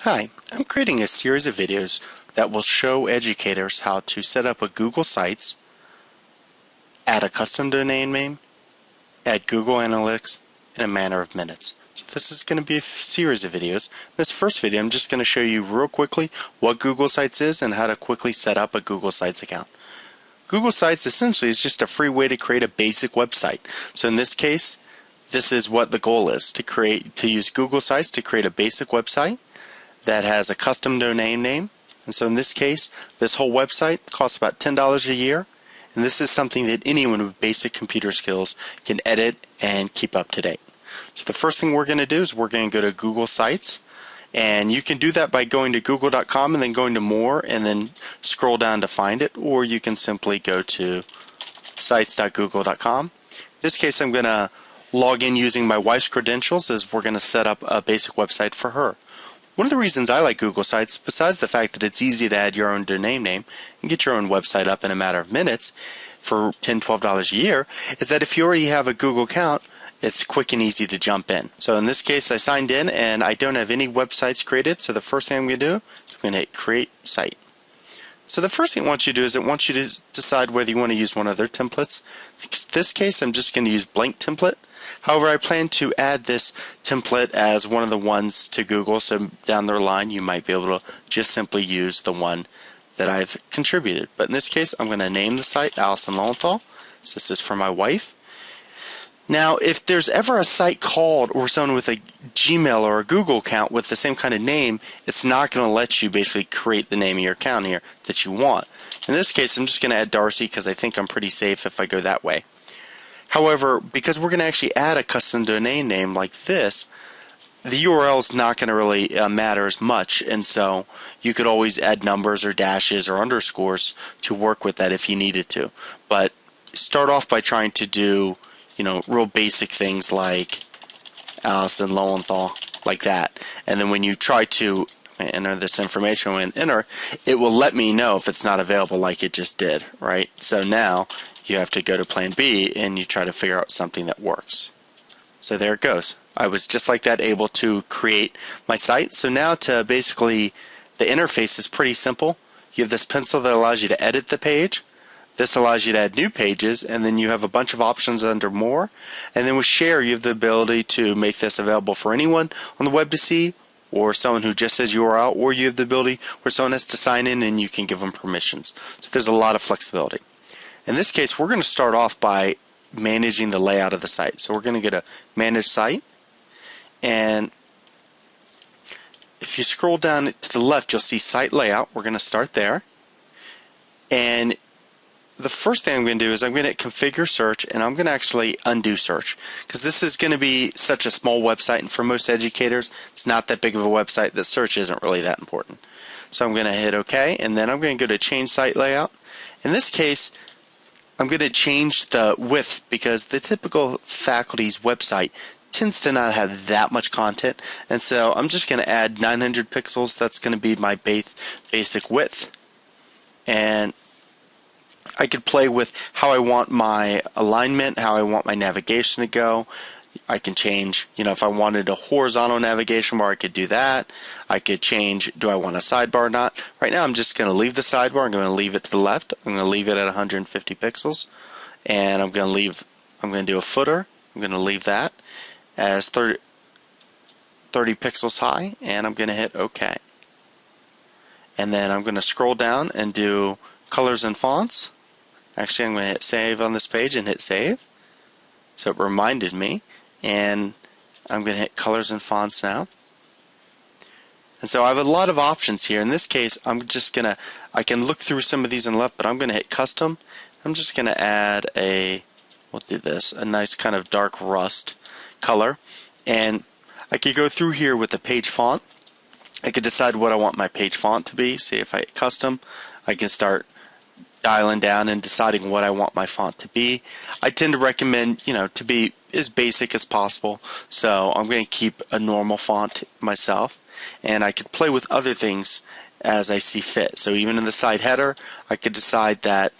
Hi, I'm creating a series of videos that will show educators how to set up a Google Sites, add a custom domain name, add Google Analytics in a matter of minutes. So this is going to be a series of videos. This first video I'm just going to show you real quickly what Google Sites is and how to quickly set up a Google Sites account. Google Sites essentially is just a free way to create a basic website. So in this case, this is what the goal is, to use Google Sites to create a basic website that has a custom domain name. And so in this case, this whole website costs about $10 a year. And this is something that anyone with basic computer skills can edit and keep up to date. So the first thing we're going to do is we're going to go to Google Sites. And you can do that by going to google.com and then going to More and then scroll down to find it. Or you can simply go to sites.google.com. In this case, I'm going to log in using my wife's credentials as we're going to set up a basic website for her. One of the reasons I like Google Sites, besides the fact that it's easy to add your own domain name and get your own website up in a matter of minutes for $10, $12 a year, is that if you already have a Google account, it's quick and easy to jump in. So in this case, I signed in and I don't have any websites created, so the first thing I'm going to do is I'm going to hit Create Site. So the first thing it wants you to do is it wants you to decide whether you want to use one of their templates. In this case, I'm just going to use blank template. However, I plan to add this template as one of the ones to Google, so down the line you might be able to just simply use the one that I've contributed. But in this case, I'm going to name the site Allison Lowenthal. So this is for my wife. Now, if there's ever a site called or someone with a Gmail or a Google account with the same kind of name, it's not going to let you basically create the name of your account here that you want. In this case, I'm just going to add Darcy because I think I'm pretty safe if I go that way. However, because we're going to actually add a custom domain name like this, the URL is not going to really matter as much, and so you could always add numbers or dashes or underscores to work with that if you needed to. But start off by trying to do, real basic things like Allison Lowenthal, like that. And then when you try to enter this information, when enter, it will let me know if it's not available like it just did, right? So now you have to go to plan B and you try to figure out something that works. So there it goes. I was just like that able to create my site. So now the interface is pretty simple. You have this pencil that allows you to edit the page. This allows you to add new pages, and then you have a bunch of options under More. And then with Share, you have the ability to make this available for anyone on the web to see, or someone who just says URL, or you have the ability where someone has to sign in and you can give them permissions. So there's a lot of flexibility. In this case, we're going to start off by managing the layout of the site. So we're going to go to Manage Site, and if you scroll down to the left, you'll see Site Layout. We're going to start there. And the first thing I'm going to do is I'm going to configure search, and I'm going to actually undo search, because this is going to be such a small website, and for most educators it's not that big of a website that search isn't really that important. So I'm going to hit OK, and then I'm going to go to change site layout. In this case, I'm going to change the width because the typical faculty's website tends to not have that much content, and so I'm just going to add 900 pixels. That's going to be my basic width, and I could play with how I want my alignment, how I want my navigation to go. I can change, if I wanted a horizontal navigation bar, I could do that. I could change, do I want a sidebar or not? Right now I'm just going to leave the sidebar. I'm going to leave it to the left. I'm going to leave it at 150 pixels. And I'm going to do a footer. I'm going to leave that as 30 pixels high, and I'm going to hit OK. And then I'm going to scroll down and do colors and fonts. Actually, I'm going to hit save on this page and hit save. So it reminded me, and I'm going to hit colors and fonts now. And so I have a lot of options here. In this case, I can look through some of these on the left, but I'm going to hit custom. I'm just going to add a nice kind of dark rust color. And I could go through here with the page font. I could decide what I want my page font to be. See, if I hit custom, I can start dialing down and deciding what I want my font to be. I tend to recommend, to be as basic as possible. So I'm going to keep a normal font myself, and I could play with other things as I see fit. So even in the site header, I could decide that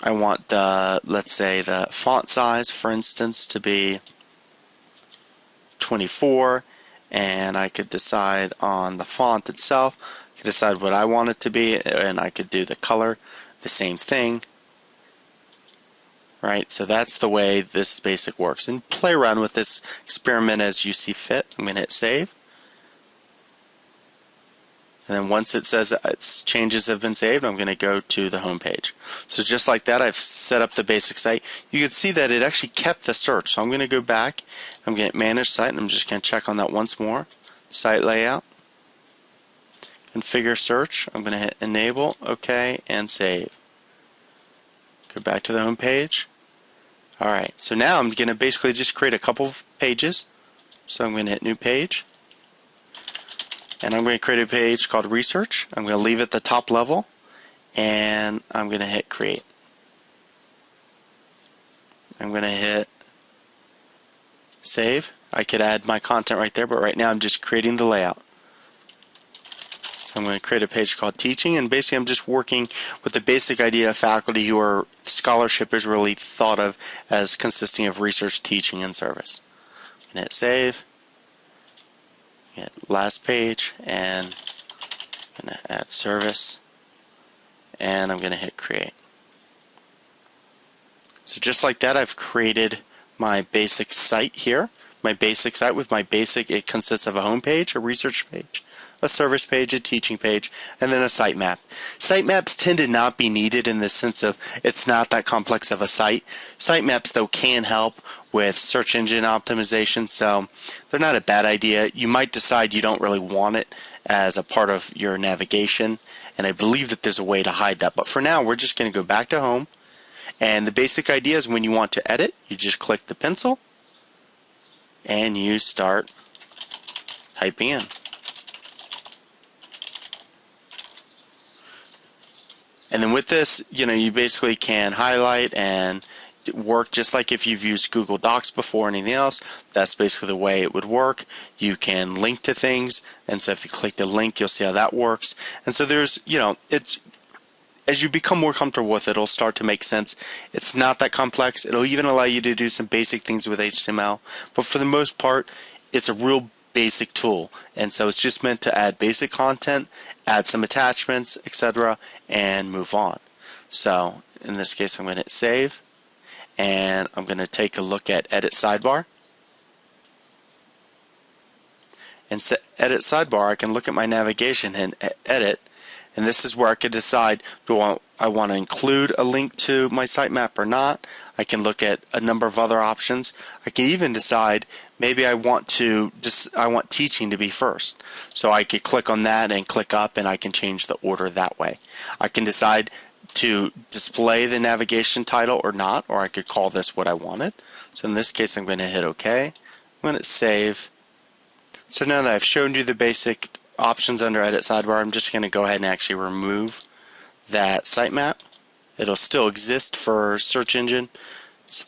I want let's say the font size, for instance, to be 24, and I could decide on the font itself. I could decide what I want it to be, and I could do the color, the same thing. Right, so that's the way this basic works. And play around with this, experiment as you see fit. I'm going to hit save. And then once it says its changes have been saved, I'm going to go to the home page. So just like that, I've set up the basic site. You can see that it actually kept the search. So I'm going to go back. I'm going to manage site, and I'm just going to check on that once more. Site layout. Configure search. I'm going to hit enable, OK, and save. Go back to the home page. Alright, so now I'm going to basically just create a couple of pages. So I'm going to hit new page. And I'm going to create a page called research. I'm going to leave it at the top level. And I'm going to hit create. I'm going to hit save. I could add my content right there, but right now I'm just creating the layout. I'm going to create a page called teaching, and basically I'm just working with the basic idea of faculty who are scholarship is really thought of as consisting of research, teaching, and service. I'm going to hit save, hit last page, and I'm going to add service, and I'm going to hit create. So just like that, I've created my basic site here. My basic site with my basic, it consists of a home page, a research page, a service page, a teaching page, and then a sitemap. Sitemaps tend to not be needed in the sense of it's not that complex of a site. Sitemaps, though, can help with search engine optimization, so they're not a bad idea. You might decide you don't really want it as a part of your navigation, and I believe that there's a way to hide that. But for now, we're just going to go back to home, and the basic idea is when you want to edit, you just click the pencil, and you start typing in. And then with this, you basically can highlight and work just like if you've used Google Docs before or anything else. That's basically the way it would work. You can link to things, and so if you click the link, you'll see how that works. And so there's, it's as you become more comfortable with it, it'll start to make sense. It's not that complex. It'll even allow you to do some basic things with HTML, but for the most part, it's a real basic tool, and so it's just meant to add basic content, add some attachments, etc., and move on. So in this case, I'm going to hit save, and I'm going to take a look at edit sidebar. And edit sidebar, I can look at my navigation and edit, and this is where I could decide, do I want to include a link to my sitemap or not. I can look at a number of other options. I can even decide maybe I want teaching to be first. So I could click on that and click up, and I can change the order that way. I can decide to display the navigation title or not, or I could call this what I wanted. So in this case, I'm going to hit OK. I'm going to save. So now that I've shown you the basic options under Edit Sidebar, I'm just going to go ahead and actually remove that sitemap. It'll still exist for search engine,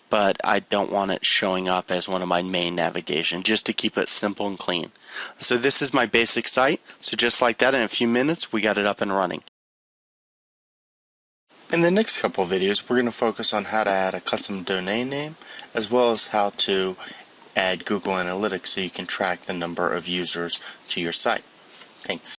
but I don't want it showing up as one of my main navigation, just to keep it simple and clean. So this is my basic site. So just like that, in a few minutes, we got it up and running. In the next couple of videos, we're going to focus on how to add a custom domain name, as well as how to add Google Analytics so you can track the number of users to your site. Thanks.